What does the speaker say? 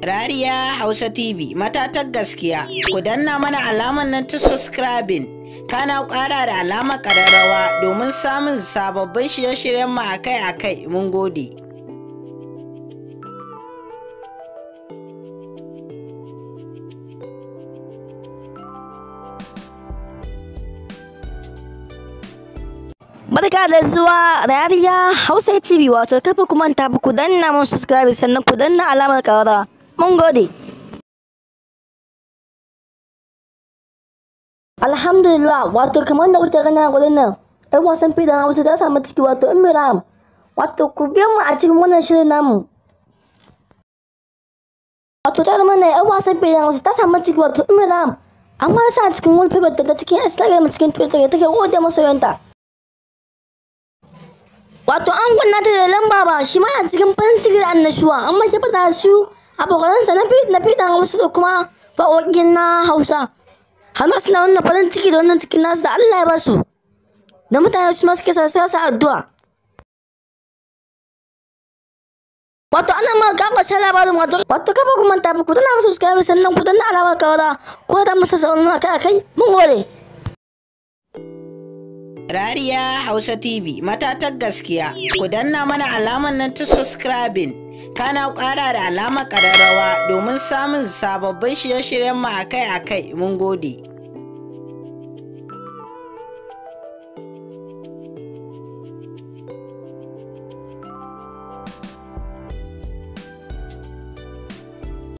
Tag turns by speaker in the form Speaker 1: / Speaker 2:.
Speaker 1: Rariya Hausa TV matatar gaskiya, ku danna mana alamar nan ta subscribing, kana ƙara da alamar ƙararrawa domin samun sababbin shirye-shiryen mu akai-akai. Mun gode.
Speaker 2: Barka da zuwa Rariya Hausa TV, wato kafa ku manta ba ku danna mun subscribe sannan ku danna alamar ƙararrawa. Mun gode. Alhamdulillah, wato kamar da kuke gani a gurin nan, ƴan wasan fidan Hausa ta samu ciki, wato Ummiram. Wato ku biyo mu a cikin wannan shirin namu. Wato ta zama ƴan wasan fidan Hausa ta samu ciki, wato Ummiram. Amma sa cikin wallpaper ta cikin Instagram cikin Twitter take gode masoyanta. Wato an kunna ta da lamba ba shi ma a cikin farin ciki da annashuwa, amma ke fada su abokanansa na fidan Hausa da kuma baƙoƙin na Hausa. Hamas na wannan farin ciki da wannan cikin nasu da Allah ya ba su, da mutane su ma suke sa addu'a. Wato ana ma ga ƙarshen labarin, wato kafa ku manta ba ku danna musu subscribe sannan ku danna alamar ƙararrawa ko da musu sauran akai-akai. Mun gode.
Speaker 1: Rariya Hausa TV matatar gaskiya, ku danna mana alamar nan ta subscribing, kana ƙara da alamar ƙararrawa domin samun sababbin shirye-shiryen mu akai-akai. Mun gode.